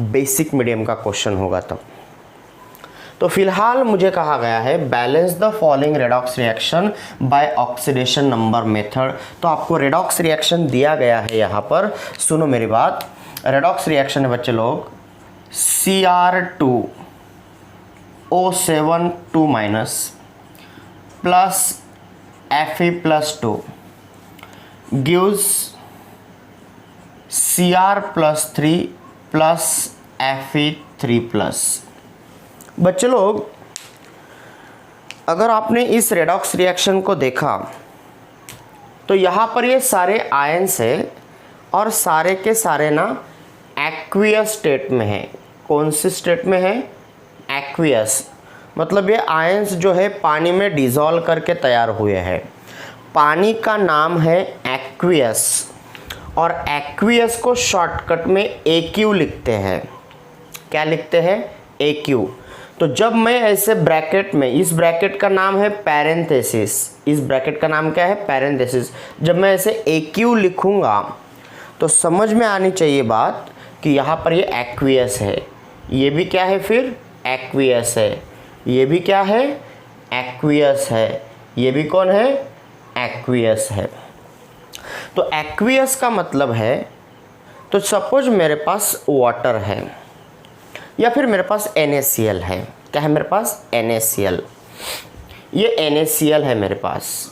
Basic medium का question होगा तब। तो फिलहाल मुझे कहा गया है balance the following redox reaction by oxidation number method. तो आपको रेडॉक्स रिएक्शन दिया गया है यहाँ पर, सुनो मेरी बात। रेडॉक्स रिएक्शन है बच्चे लोग Cr2O7 plus Fe+2 gives Cr+3 plus Fe3+। बच्चे लोग अगर आपने इस रेडॉक्स रिएक्शन को देखा तो यहाँ पर ये सारे आयंस है और सारे के सारे ना एक्वियस स्टेट में है। कौन सी स्टेट में है? एक्वियस, मतलब ये आयंस जो है पानी में डिज़ोल्व करके तैयार हुए हैं। पानी का नाम है एक्वियस और एक्वियस को शॉर्टकट में AQ लिखते हैं। क्या लिखते हैं? AQ। तो जब मैं ऐसे ब्रैकेट में, इस ब्रैकेट का नाम है पैरेंथेसिस, इस ब्रैकेट का नाम क्या है? पैरेंथेसिस। जब मैं ऐसे AQ लिखूंगा तो समझ में आनी चाहिए बात कि यहाँ पर ये एक्वियस है, ये भी क्या है? फिर एक्वियस है, ये भी क्या है? एक्वियस है, ये भी कौन है? एक्वियस है। तो एक्वियस का मतलब है, तो सपोज मेरे पास वाटर है या फिर मेरे पास NaCl है। क्या है मेरे पास? NaCl। ये NaCl है मेरे पास।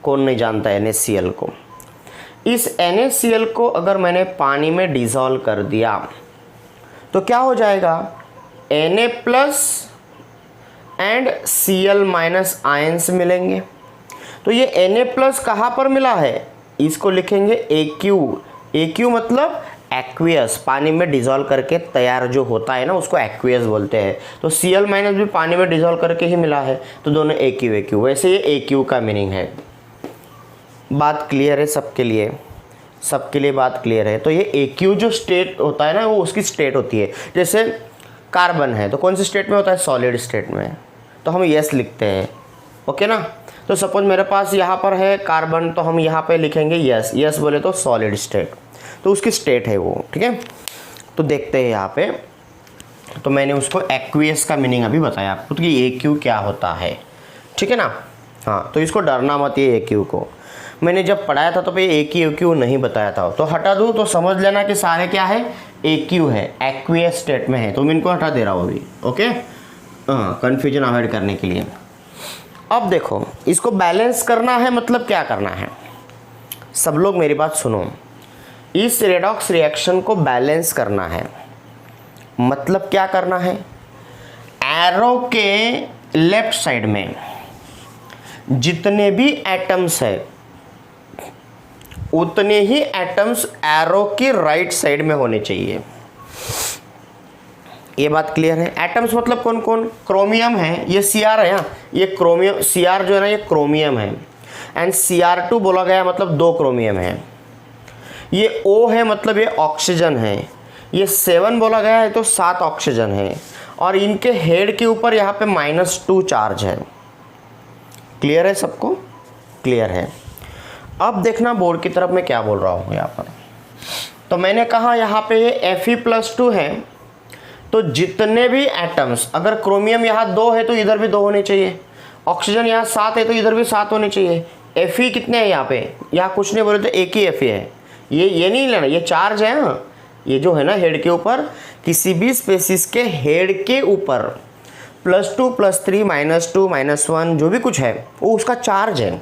कौन नहीं जानता NaCl को? इस NaCl को अगर मैंने पानी में डिज़ोल्व कर दिया तो क्या हो जाएगा? Na plus and Cl- ions मिलेंगे। तो ये Na प्लस कहाँ पर मिला है? इसको लिखेंगे AQ। AQ मतलब एक्वियस, पानी में डिज़ोल्व करके तैयार जो होता है ना उसको एक्वियस बोलते हैं। तो Cl- भी पानी में डिज़ोल्व करके ही मिला है, तो दोनों AQ। वैसे ये AQ का मीनिंग है। बात क्लियर है सबके लिए? सबके लिए बात क्लियर है? तो ये AQ जो स्टेट होता है ना वो उसकी स्टेट होती है। जैसे कार्बन है तो कौन सी स्टेट में होता है? सॉलिड स्टेट में, तो हम यस लिखते हैं। ओके ना? तो सपोज मेरे पास यहाँ पर है कार्बन, तो हम यहाँ पे लिखेंगे यस। यस बोले तो सॉलिड स्टेट, तो उसकी स्टेट है वो। ठीक है, तो देखते हैं यहाँ पे। तो मैंने उसको एक्वियस का मीनिंग अभी बताया आपको कि AQ क्या होता है। ठीक है ना? हाँ, तो इसको डरना मत ये AQ को। मैंने जब पढ़ाया था तो पे AQ नहीं बताया था, तो हटा दूँ तो समझ लेना कि सारे क्या है? AQ है, एक्वियस स्टेट में है। तो मैं इनको हटा दे रहा हूँ अभी। ओके, हाँ, कन्फ्यूजन अवॉइड करने के लिए। अब देखो, इसको बैलेंस करना है, मतलब क्या करना है? सब लोग मेरी बात सुनो। इस रेडॉक्स रिएक्शन को बैलेंस करना है, मतलब क्या करना है? एरो के लेफ्ट साइड में जितने भी एटम्स है उतने ही एटम्स एरो की राइट साइड में होने चाहिए। ये बात क्लियर है? एटम्स मतलब कौन कौन? क्रोमियम है, ये Cr है। यहाँ ये क्रोमियम, Cr जो है ना ये क्रोमियम है, एंड Cr2 बोला गया मतलब 2 क्रोमियम है। ये O है मतलब ये ऑक्सीजन है। ये 7 बोला गया है तो 7 ऑक्सीजन है, और इनके हेड के ऊपर यहाँ पे -2 चार्ज है। क्लियर है सबको? क्लियर है? अब देखना बोर्ड की तरफ मैं क्या बोल रहा हूँ यहाँ पर। तो मैंने कहा यहाँ पे ये Fe+2 है, तो जितने भी एटम्स, अगर क्रोमियम यहाँ 2 है तो इधर भी 2 होने चाहिए, ऑक्सीजन यहाँ 7 है तो इधर भी 7 होने चाहिए। Fe कितने हैं यहाँ पे? यहाँ कुछ नहीं बोले तो एक ही Fe है। ये नहीं लेना, ये चार्ज है। हाँ, ये जो है ना हेड के ऊपर, किसी भी स्पेसिस के हेड के ऊपर +2 +3 -2 -1 जो भी कुछ है वो उसका चार्ज है।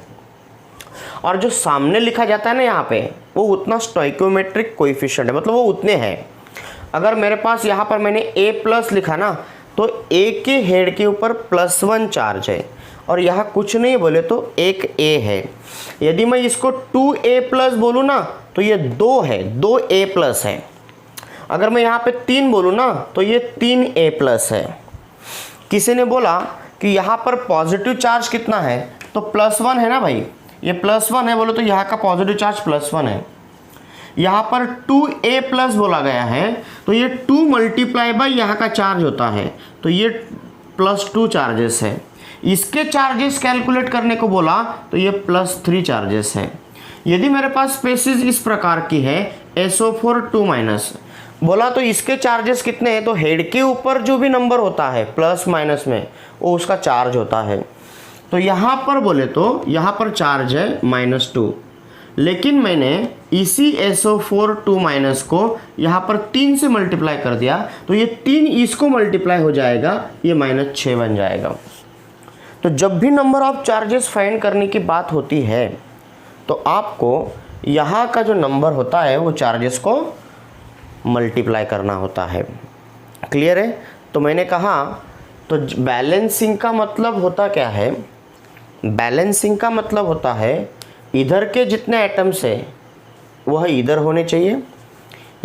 और जो सामने लिखा जाता है ना यहाँ पे, वो उतना स्टोइकोमेट्रिक कोएफिशिएंट है, मतलब वो उतने हैं। अगर मेरे पास यहाँ पर मैंने A+ लिखा ना, तो A के हेड के ऊपर +1 चार्ज है, और यहाँ कुछ नहीं बोले तो एक A है। यदि मैं इसको 2A+ बोलूँ ना तो ये 2 है, 2A+ है। अगर मैं यहाँ पे 3 बोलूँ ना तो ये 3A+ है। किसी ने बोला कि यहाँ पर पॉजिटिव चार्ज कितना है, तो +1 है ना भाई, ये +1 है बोलो तो यहाँ का पॉजिटिव चार्ज +1 है। यहाँ पर 2A+ बोला गया है तो ये 2 मल्टीप्लाई बाई यहाँ का चार्ज होता है, तो ये +2 चार्जेस है। इसके चार्जेस कैलकुलेट करने को बोला तो ये +3 चार्जेस है। यदि मेरे पास स्पेसिस इस प्रकार की है SO4 2-, बोला तो इसके चार्जेस कितने हैं, तो हेड के ऊपर जो भी नंबर होता है प्लस माइनस में वो उसका चार्ज होता है। तो यहाँ पर बोले तो यहाँ पर चार्ज है -2, लेकिन मैंने इसी SO4 2- को यहाँ पर 3 से मल्टीप्लाई कर दिया, तो ये 3 इसको मल्टीप्लाई हो जाएगा, ये -6 बन जाएगा। तो जब भी नंबर ऑफ चार्जेस फाइंड करने की बात होती है तो आपको यहाँ का जो नंबर होता है वो चार्जेस को मल्टीप्लाई करना होता है। क्लियर है? तो मैंने कहा तो बैलेंसिंग का मतलब होता क्या है, बैलेंसिंग का मतलब होता है इधर के जितने एटम्स है वह इधर होने चाहिए,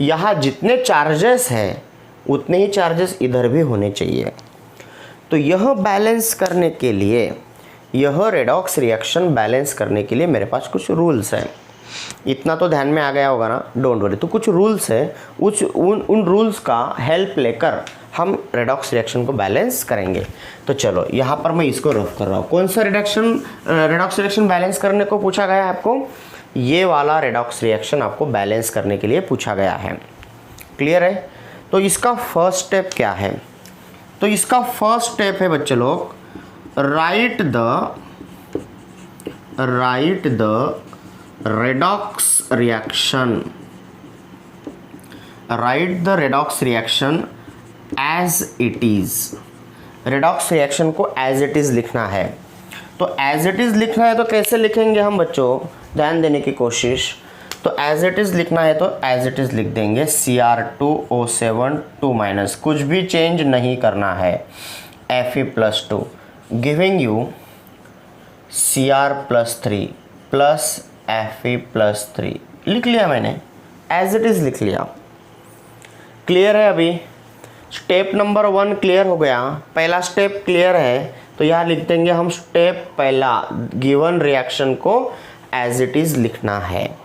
यहाँ जितने चार्जेस हैं उतने ही चार्जेस इधर भी होने चाहिए। तो यह बैलेंस करने के लिए, यह रेडॉक्स रिएक्शन बैलेंस करने के लिए मेरे पास कुछ रूल्स हैं। इतना तो ध्यान में आ गया होगा ना, डोंट वरी। तो कुछ रूल्स है, उन रूल्स का हेल्प लेकर हम रेडॉक्स रिएक्शन को बैलेंस करेंगे। तो चलो यहाँ पर मैं इसको रफ कर रहा हूँ। कौन सा रेडॉक्स रिएक्शन बैलेंस करने को पूछा गया है आपको? ये वाला रेडॉक्स रिएक्शन आपको बैलेंस करने के लिए पूछा गया है। क्लियर है? तो इसका फर्स्ट स्टेप क्या है? तो इसका फर्स्ट स्टेप है बच्चे लोग, right the redox reaction as it is। redox reaction को as it is लिखना है। तो as it is लिखना है तो कैसे लिखेंगे हम बच्चों, ध्यान देने की कोशिश। तो as it is लिखना है तो as it is लिख देंगे, Cr2O7 2-, कुछ भी चेंज नहीं करना है, Fe+2 giving you Cr+3 plus Fe+3 लिख लिया मैंने, एज इट इज़ लिख लिया। क्लियर है? अभी स्टेप नंबर 1 क्लियर हो गया, पहला स्टेप क्लियर है। तो यहाँ लिख देंगे हम स्टेप पहला, गिवन रिएक्शन को एज इट इज़ लिखना है।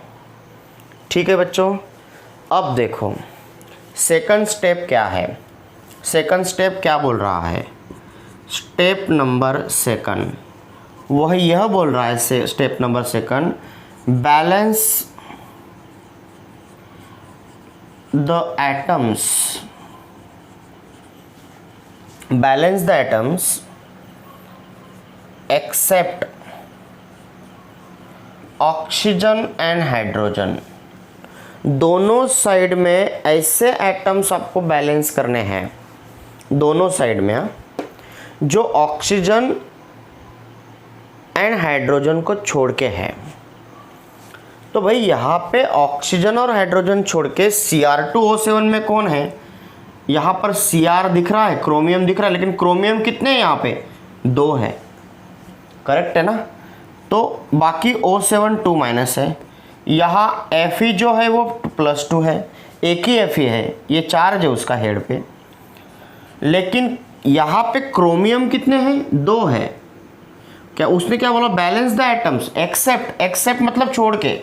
ठीक है बच्चों? अब देखो सेकंड स्टेप क्या है। सेकंड स्टेप क्या बोल रहा है? स्टेप नंबर सेकंड वह यह बोल रहा है, step number second, balance the atoms except oxygen and hydrogen. दोनों साइड में ऐसे एटम्स आपको बैलेंस करने हैं, दोनों साइड में, जो ऑक्सीजन एंड हाइड्रोजन को छोड़ के है। तो भाई यहाँ पे ऑक्सीजन और हाइड्रोजन छोड़ के Cr2O7 में कौन है? यहाँ पर Cr दिख रहा है, क्रोमियम दिख रहा है, लेकिन क्रोमियम कितने हैं यहाँ पे? 2 है। करेक्ट है ना? तो बाकी O7 2- है। यहाँ Fe जो है वो +2 है, एक ही Fe है, ये चार्ज है उसका हेड पे। लेकिन यहाँ पे क्रोमियम कितने हैं? 2 है। क्या उसने क्या बोला? बैलेंस द एटम्स एक्सेप्ट मतलब छोड़ के।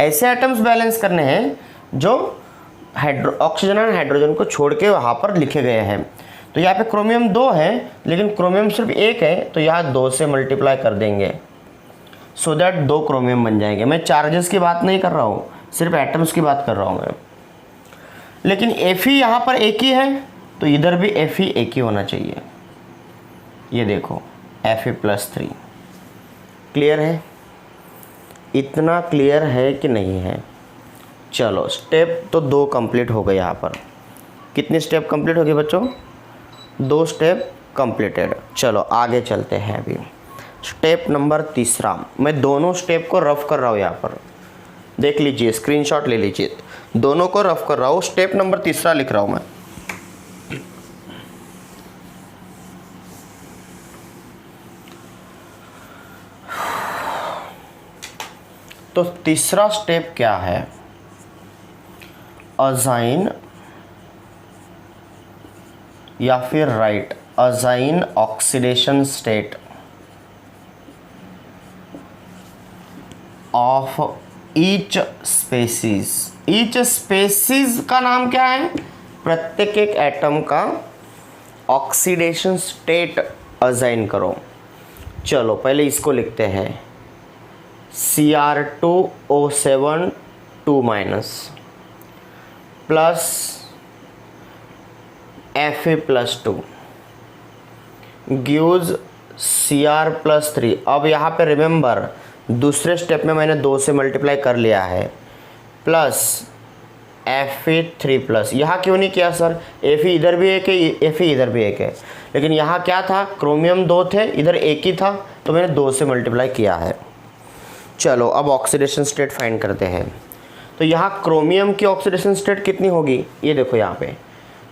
ऐसे एटम्स बैलेंस करने हैं जो ऑक्सीजन और हाइड्रोजन को छोड़ के वहाँ पर लिखे गए हैं। तो यहाँ पे क्रोमियम 2 है, लेकिन क्रोमियम सिर्फ 1 है, तो यहाँ 2 से मल्टीप्लाई कर देंगे, सो दैट 2 क्रोमियम बन जाएंगे। मैं चार्जेस की बात नहीं कर रहा हूँ, सिर्फ एटम्स की बात कर रहा हूँ मैं। लेकिन Fe यहाँ पर एक ही है, तो इधर भी Fe एक ही होना चाहिए। ये देखो Fe+3। क्लियर है? इतना क्लियर है कि नहीं है? चलो स्टेप तो 2 कंप्लीट हो गए। यहाँ पर कितनी स्टेप कंप्लीट हो गई बच्चों? 2 स्टेप कंप्लीटेड। चलो आगे चलते हैं। अभी स्टेप नंबर 3, मैं दोनों स्टेप को रफ कर रहा हूँ। यहाँ पर देख लीजिए, स्क्रीनशॉट ले लीजिए, दोनों को रफ कर रहा हूँ। स्टेप नंबर 3 लिख रहा हूँ मैं। तो तीसरा स्टेप क्या है? अजाइन या फिर right assign oxidation state of each species. Each species का नाम क्या है? प्रत्येक एक एटम का ऑक्सीडेशन स्टेट अजाइन करो। चलो पहले इसको लिखते हैं, Cr2O7 2-। Plus Fe+2 gives Cr+3। अब यहाँ पे रिमेंबर दूसरे स्टेप में मैंने 2 से मल्टीप्लाई कर लिया है, प्लस Fe3+। यहाँ क्यों नहीं किया सर? Fe इधर भी एक है, Fe इधर भी एक है, लेकिन यहाँ क्या था, क्रोमियम 2 थे, इधर एक ही था, तो मैंने 2 से मल्टीप्लाई किया है। चलो अब ऑक्सीडेशन स्टेट फाइंड करते हैं। तो यहाँ क्रोमियम की ऑक्सीडेशन स्टेट कितनी होगी, ये देखो यहाँ पे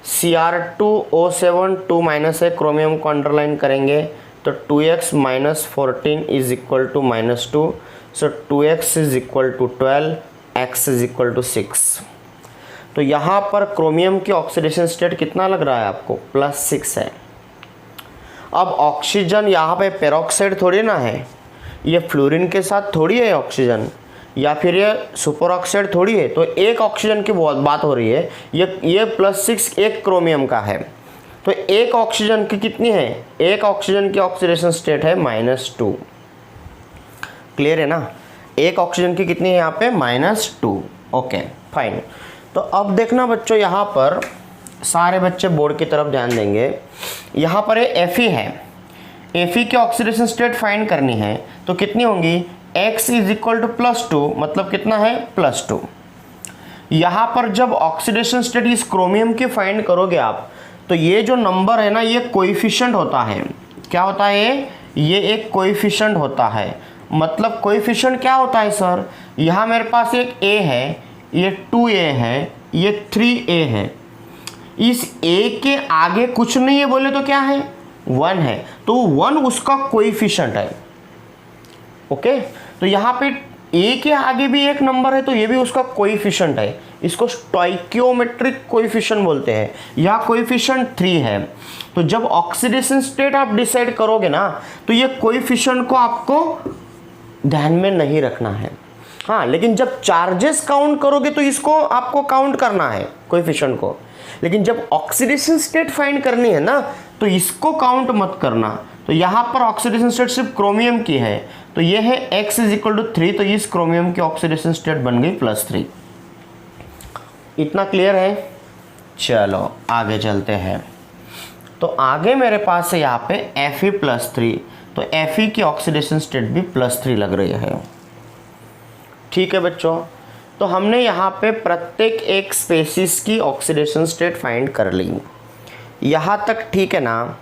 Cr2O7 2 माइनस है, क्रोमियम को अंडरलाइन करेंगे तो 2x - 14 is equal to -2, so 2x is equal to 12, x is equal to 6। तो यहाँ पर क्रोमियम की ऑक्सीडेशन स्टेट कितना लग रहा है आपको, +6 है। अब ऑक्सीजन यहाँ पे पेरोक्साइड थोड़ी ना है, ये फ्लोरीन के साथ थोड़ी है ऑक्सीजन, या फिर ये सुपर ऑक्साइड थोड़ी है, तो एक ऑक्सीजन की बहुत बात हो रही है। ये +6 एक क्रोमियम का है, तो एक ऑक्सीजन की कितनी है, एक ऑक्सीजन की ऑक्सीडेशन स्टेट है -2। क्लियर है ना, एक ऑक्सीजन की कितनी है यहाँ पे, -2। Okay fine. तो अब देखना बच्चों, यहाँ पर सारे बच्चे बोर्ड की तरफ ध्यान देंगे। यहाँ पर Fe है, Fe की ऑक्सीडेशन स्टेट फाइंड करनी है, तो कितनी होंगी, x इज इक्वल टू +2, मतलब कितना है, +2। यहाँ पर जब ऑक्सीडेशन स्टेट इस क्रोमियम की फाइंड करोगे आप, तो ये जो नंबर है ना, ये कोएफिशिएंट होता है। क्या होता है ये एक कोएफिशिएंट होता है। मतलब कोएफिशिएंट क्या होता है सर, यहाँ मेरे पास एक a है, ये 2a है, ये 3a है, इस a के आगे कुछ नहीं है बोले तो क्या है, 1 है, तो 1 उसका कोएफिशिएंट है। ओके, तो यहाँ पे a के आगे भी एक नंबर है, तो ये भी उसका कोएफिशिएंट है। इसको स्टोइकियोमेट्रिक कोएफिशिएंट बोलते हैं। यहाँ कोएफिशिएंट 3 है। तो जब ऑक्सीडेशन स्टेट आप डिसाइड करोगे ना, तो ये कोएफिशिएंट को आपको ध्यान में नहीं रखना है। हाँ, लेकिन जब चार्जेस काउंट करोगे तो इसको आपको काउंट करना है कोएफिशिएंट को, लेकिन जब ऑक्सीडेशन स्टेट फाइंड करनी है ना, तो इसको काउंट मत करना। तो यहाँ पर ऑक्सीडेशन स्टेट सिर्फ क्रोमियम की है, तो ये है x इज इक्वल टू 3, तो इस क्रोमियम की ऑक्सीडेशन स्टेट बन गई +3। इतना क्लियर है? चलो आगे चलते हैं। तो आगे मेरे पास है यहाँ पे Fe+3, तो Fe की ऑक्सीडेशन स्टेट भी +3 लग रही है। ठीक है बच्चों, तो हमने यहाँ पे प्रत्येक एक स्पेसीज की ऑक्सीडेशन स्टेट फाइंड कर ली। यहाँ तक ठीक है ना।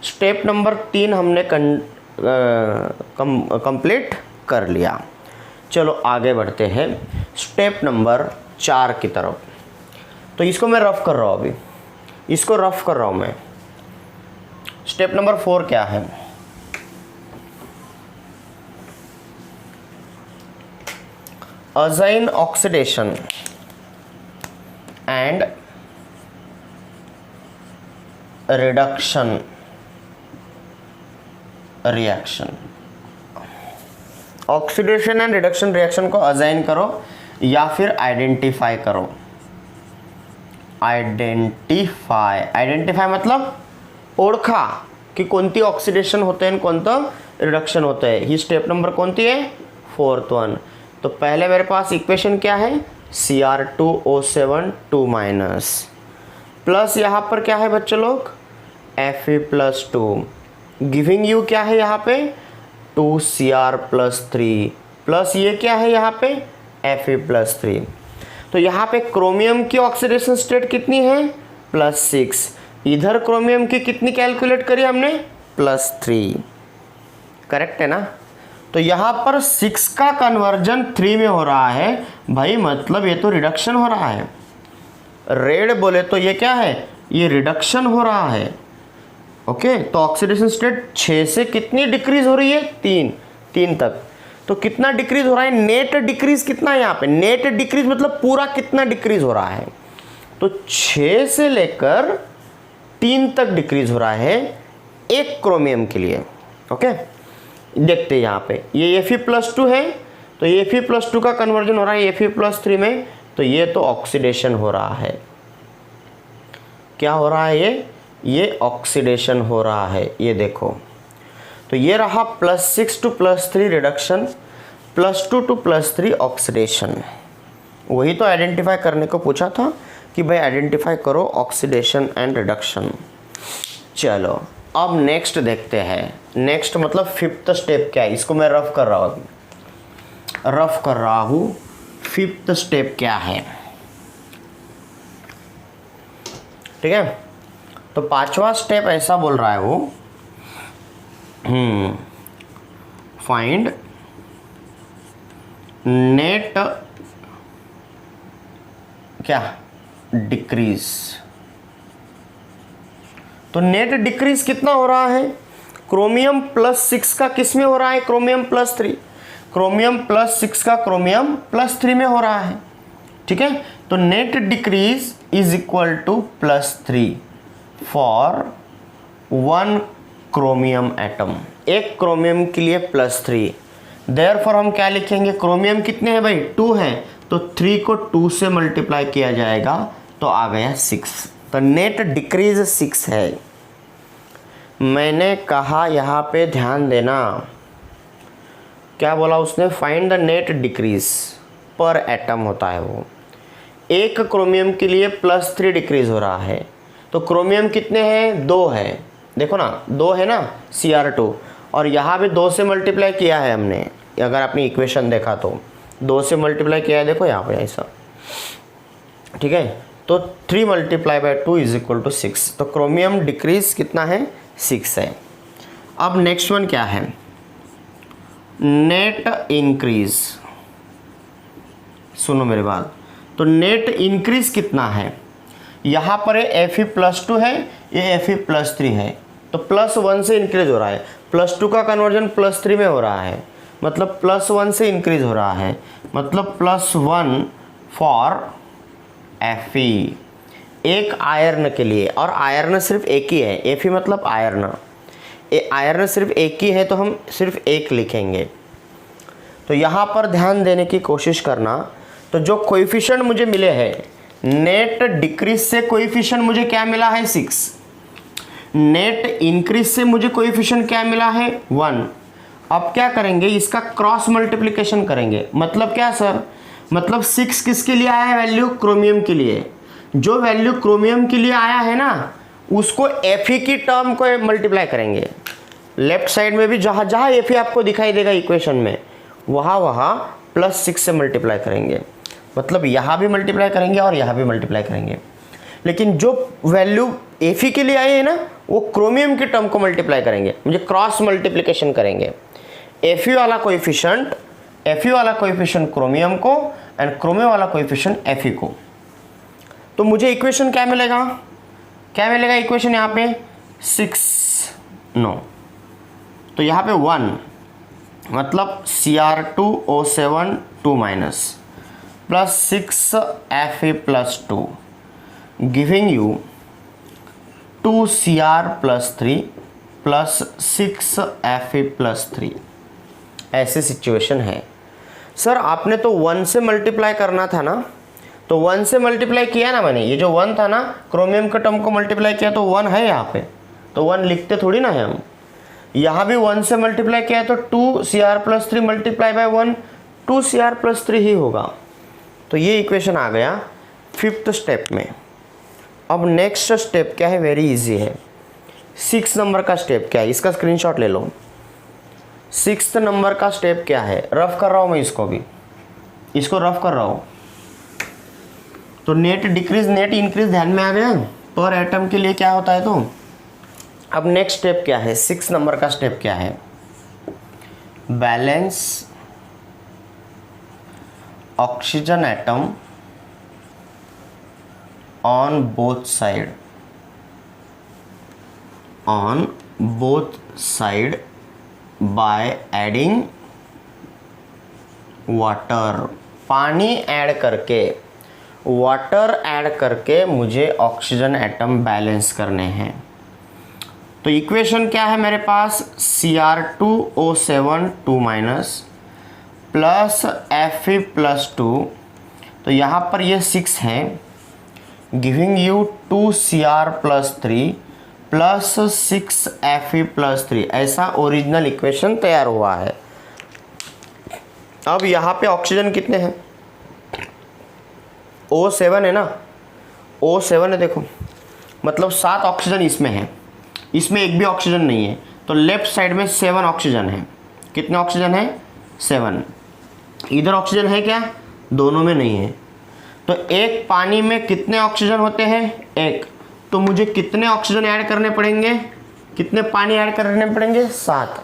स्टेप नंबर 3 हमने कंप्लीट कर लिया। चलो आगे बढ़ते हैं स्टेप नंबर 4 की तरफ। तो इसको मैं रफ कर रहा हूँ, अभी इसको रफ कर रहा हूँ मैं। स्टेप नंबर 4 क्या है, assign oxidation and reduction reaction. Oxidation and reduction reaction को अजाइन करो या फिर आइडेंटिफाई करो। आइडेंटिफाई मतलब ओळखा की कोणती ऑक्सीडेशन होते हैं, कोणतं रिडक्शन होतं है। ही स्टेप नंबर कोणती है, 4th वन। तो पहले मेरे पास इक्वेशन क्या है, Cr2O7 2- प्लस यहाँ पर क्या है बच्चे लोग, Fe+2 गिविंग यू क्या है यहाँ पे 2Cr+3 प्लस ये क्या है यहाँ पे Fe+3। तो यहाँ पे क्रोमियम की ऑक्सीडेशन स्टेट कितनी है, +6। इधर क्रोमियम की कितनी कैलकुलेट करी हमने, +3। करेक्ट है ना। तो यहाँ पर 6 का कन्वर्जन 3 में हो रहा है भाई, मतलब ये तो रिडक्शन हो रहा है। रेड बोले तो ये क्या है, ये रिडक्शन हो रहा है। ओके, तो ऑक्सीडेशन स्टेट 6 से कितनी डिक्रीज हो रही है, 3 तक। तो कितना डिक्रीज हो रहा है, नेट डिक्रीज कितना है यहाँ पे, नेट डिक्रीज मतलब पूरा कितना डिक्रीज हो रहा है। तो 6 से लेकर 3 तक डिक्रीज हो रहा है एक क्रोमियम के लिए। ओके, देखते हैं यहाँ पे ये Fe+2 है, तो Fe+2 का कन्वर्जन हो रहा है Fe+3 में, तो ये तो ऑक्सीडेशन हो रहा है। क्या हो रहा है, ये ऑक्सीडेशन हो रहा है। ये देखो, तो ये रहा +6 to +3 रिडक्शन, +2 to +3 ऑक्सीडेशन। वही तो आइडेंटिफाई करने को पूछा था कि भाई आइडेंटिफाई करो ऑक्सीडेशन एंड रिडक्शन। चलो अब नेक्स्ट देखते हैं। नेक्स्ट मतलब फिफ्थ स्टेप क्या है, इसको मैं रफ कर रहा हूँ। फिफ्थ स्टेप क्या है, ठीक है। तो पांचवा स्टेप ऐसा बोल रहा है वो, फाइंड नेट क्या डिक्रीज। तो नेट डिक्रीज कितना हो रहा है, क्रोमियम +6 का किस में हो रहा है, क्रोमियम +3, क्रोमियम +6 का क्रोमियम +3 में हो रहा है, ठीक है। तो net decrease is equal to +3 for 1 chromium atom, एक क्रोमियम के लिए +3। देयरफॉर हम क्या लिखेंगे, क्रोमियम कितने हैं भाई 2 है, तो 3 को 2 से मल्टीप्लाई किया जाएगा तो आ गया 6। तो नेट डिक्रीज 6 है। मैंने कहा यहाँ पे ध्यान देना, क्या बोला उसने, फाइंड द नेट डिक्रीज पर एटम होता है वो। एक क्रोमियम के लिए +3 डिक्रीज हो रहा है, तो क्रोमियम कितने हैं 2 है, देखो ना 2 है ना Cr2, और यहाँ भी 2 से मल्टीप्लाई किया है हमने, अगर आपने इक्वेशन देखा तो 2 से मल्टीप्लाई किया है, देखो यहाँ पे ऐसा, ठीक है। तो 3 × 2 = 6। तो क्रोमियम डिक्रीज कितना है 6 है। अब नेक्स्ट वन क्या है, नेट इंक्रीज। सुनो मेरे बात, तो नेट इंक्रीज कितना है, यहाँ पर Fe+2 है, ये Fe+3 है, तो +1 से इंक्रीज हो रहा है, +2 का कन्वर्जन +3 में हो रहा है, मतलब +1 से इंक्रीज हो रहा है, मतलब +1 फॉर Fe, एक आयरन के लिए, और आयरन सिर्फ एक ही है, Fe मतलब आयरन, आयरन सिर्फ एक ही है, तो हम सिर्फ एक लिखेंगे। तो यहाँ पर ध्यान देने की कोशिश करना, तो जो कोएफिशिएंट मुझे मिले हैं, नेट डिक्रीज से कोएफिशिएंट मुझे क्या मिला है 6, नेट इंक्रीज से मुझे कोएफिशिएंट क्या मिला है 1। अब क्या करेंगे, इसका क्रॉस मल्टीप्लिकेशन करेंगे। मतलब क्या सर, मतलब 6 किसके लिए आया है वैल्यू, क्रोमियम के लिए। जो वैल्यू क्रोमियम के लिए आया है ना, उसको Fe की टर्म को मल्टीप्लाई करेंगे। लेफ्ट साइड में भी जहाँ जहाँ Fe आपको दिखाई देगा इक्वेशन में, वहाँ +6 से मल्टीप्लाई करेंगे, मतलब यहाँ भी मल्टीप्लाई करेंगे और यहाँ भी मल्टीप्लाई करेंगे। लेकिन जो वैल्यू Fe के लिए आई है ना, वो क्रोमियम की टर्म को मल्टीप्लाई करेंगे, मुझे क्रॉस मल्टीप्लिकेशन करेंगे। Fe वाला कोएफिशिएंट क्रोमियम को एंड क्रोमियम वाला कोएफिशिएंट Fe को। तो मुझे इक्वेशन क्या मिलेगा, इक्वेशन यहाँ पे 6 नो, तो यहाँ पे 1 मतलब Cr2O7 2- +6 Fe+2 giving you 2Cr+3 +6 Fe+3। ऐसे सिचुएशन है। सर आपने तो 1 से मल्टीप्लाई करना था ना, तो 1 से मल्टीप्लाई किया ना मैंने, ये जो 1 था ना, क्रोमियम के टर्म को मल्टीप्लाई किया तो 1 है यहाँ पे, तो 1 लिखते थोड़ी ना है हम। यहाँ भी 1 से मल्टीप्लाई किया है तो 2Cr+3 × 1 2Cr+3 ही होगा। तो ये इक्वेशन आ गया 5th स्टेप में। अब नेक्स्ट स्टेप क्या है, वेरी इजी है। 6 नंबर का स्टेप क्या है, इसका स्क्रीनशॉट ले लो। 6th नंबर का स्टेप क्या है, रफ कर रहा हूँ मैं इसको भी, इसको रफ कर रहा हूँ। तो नेट डिक्रीज नेट इंक्रीज ध्यान में आ गया, पर एटम के लिए क्या होता है। तो अब नेक्स्ट स्टेप क्या है, 6 नंबर का स्टेप क्या है, balance oxygen atom on both side by adding water. पानी ऐड करके मुझे ऑक्सीजन एटम बैलेंस करने हैं। तो इक्वेशन क्या है मेरे पास, Cr2O7 2- Fe+2, तो यहाँ पर ये 6 है, गिविंग यू 2Cr+3 +6 Fe+3। ऐसा ओरिजिनल इक्वेशन तैयार हुआ है। अब यहाँ पे ऑक्सीजन कितने हैं, O7 है ना, O7 है देखो, मतलब 7 ऑक्सीजन इसमें है, इसमें एक भी ऑक्सीजन नहीं है, तो लेफ्ट साइड में 7 ऑक्सीजन है। कितने ऑक्सीजन है? 7। इधर ऑक्सीजन है क्या? दोनों में नहीं है। तो एक पानी में कितने ऑक्सीजन होते हैं? एक। तो मुझे कितने ऑक्सीजन ऐड करने पड़ेंगे? कितने पानी ऐड करने पड़ेंगे? 7।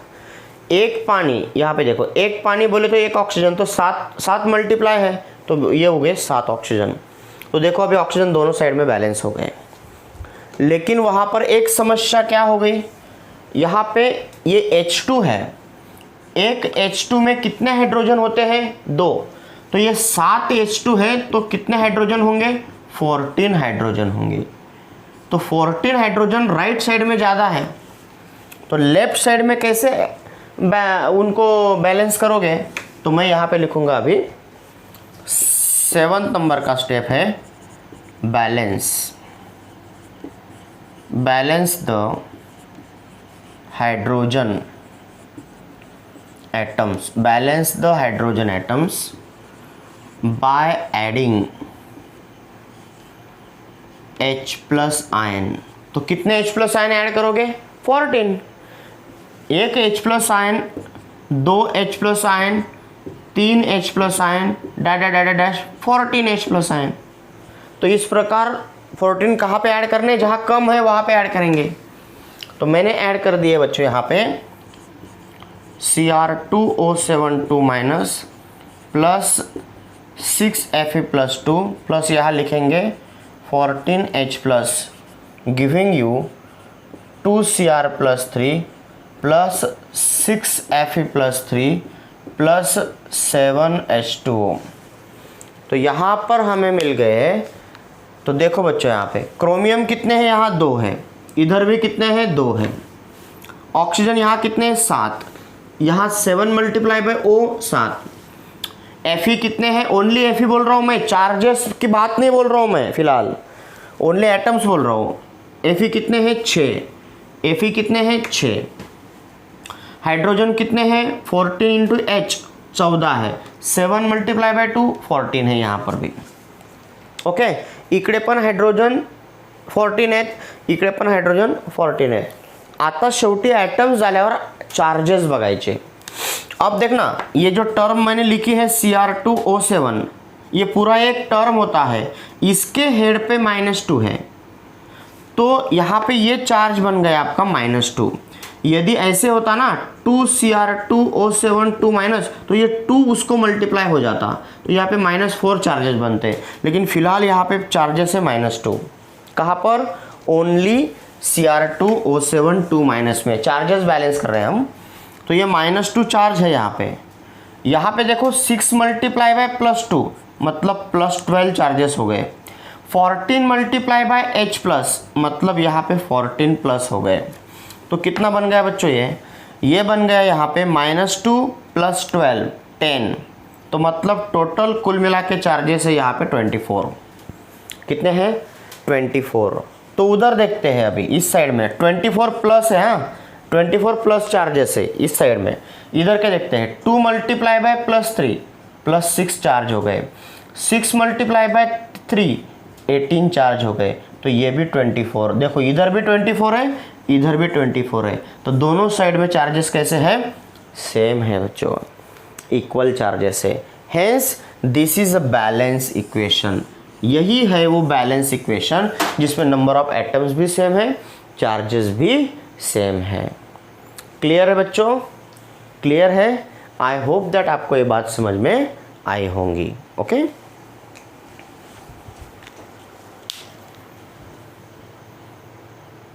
एक पानी, यहाँ पे देखो, एक पानी बोले तो एक ऑक्सीजन, तो 7 मल्टीप्लाई है, तो ये हो गए 7 ऑक्सीजन। तो देखो अभी ऑक्सीजन दोनों साइड में बैलेंस हो गए। लेकिन वहाँ पर एक समस्या क्या हो गई, यहाँ पे ये H2 है, एक H2 में कितने हाइड्रोजन होते हैं? 2। तो ये 7 H2 है, तो कितने हाइड्रोजन होंगे? 14 हाइड्रोजन होंगे। तो 14 हाइड्रोजन राइट साइड में ज़्यादा है, तो लेफ्ट साइड में कैसे उनको बैलेंस करोगे? तो मैं यहाँ पे लिखूँगा अभी 7 नंबर का स्टेप है balance the hydrogen atoms by adding H plus ion. तो कितने H प्लस आयन ऐड करोगे? 14। एक H plus ion, 2 H plus ion, 3 H plus ion, dash 14 H plus ion. तो इस प्रकार 14 कहाँ पे ऐड करने? जहाँ कम है वहाँ पे ऐड करेंगे। तो मैंने ऐड कर दिए बच्चों यहाँ पे Cr2O72 minus plus 6Fe plus 2 plus यहाँ लिखेंगे 14H plus giving you 2Cr plus 3 plus 6Fe plus 3 plus 7H2O। तो यहाँ पर हमें मिल गए, तो देखो बच्चों यहाँ पे क्रोमियम कितने हैं? यहाँ 2 है, इधर भी कितने हैं? 2 है। ऑक्सीजन यहाँ कितने हैं? 7। यहाँ 7 मल्टीप्लाई बाय O 7। Fe कितने हैं? ओनली Fe बोल रहा हूँ मैं, चार्जेस की बात नहीं बोल रहा हूँ मैं, फिलहाल ओनली एटम्स बोल रहा हूँ। Fe कितने हैं? 6। Fe कितने हैं? 6। हाइड्रोजन कितने हैं? 14 इंटू H 14 है, 7 मल्टीप्लाई बाय 2 14 है यहाँ पर भी। ओके, इकडे पण हाइड्रोजन 14 आहेत, इकडे पण हाइड्रोजन 14 आहे। आता शेवटी ॲटम्स झाल्यावर चार्जेस बघायचे। अब देखना, ये जो टर्म मैंने लिखी है Cr2O7, ये पूरा एक टर्म होता है, इसके हेड पे -2 है, तो यहाँ पे ये चार्ज बन गया आपका -2। यदि ऐसे होता ना 2Cr2O7 2 माइनस, तो ये 2 उसको मल्टीप्लाई हो जाता, तो यहाँ पे -4 चार्जेस बनते। लेकिन फिलहाल यहाँ पे चार्जेस है -2। कहाँ पर? ओनली Cr2O7 2 माइनस में चार्जेस बैलेंस कर रहे हैं हम, तो ये -2 चार्ज है यहाँ पे। यहाँ पे देखो 6 मल्टीप्लाई बाय +2 मतलब +12 चार्जेस हो गए। 14 मल्टीप्लाई बाय H प्लस मतलब यहाँ पे 14 प्लस हो गए। तो कितना बन गया बच्चों? ये बन गया यहाँ पे -2 + 12 10। तो मतलब टोटल कुल मिला के चार्जेस है यहाँ पे 24। कितने हैं? 24। तो उधर देखते हैं अभी इस साइड में 24 प्लस है, हाँ 24 प्लस चार्जेस है इस साइड में। इधर के देखते हैं 2 मल्टीप्लाई बाय +3 +6 चार्ज हो गए, 6 मल्टीप्लाई बाय 3 18 चार्ज हो गए। तो ये भी 24, देखो इधर भी 24 है, इधर भी 24 है, तो दोनों साइड में चार्जेस कैसे हैं? सेम है बच्चों, इक्वल चार्जेस है। Hence this is a balance equation. यही है वो बैलेंस इक्वेशन जिसमें नंबर ऑफ एटम्स भी सेम है, चार्जेस भी सेम है। क्लियर है बच्चों? क्लियर है? आई होप दैट आपको ये बात समझ में आई होंगी। ओके।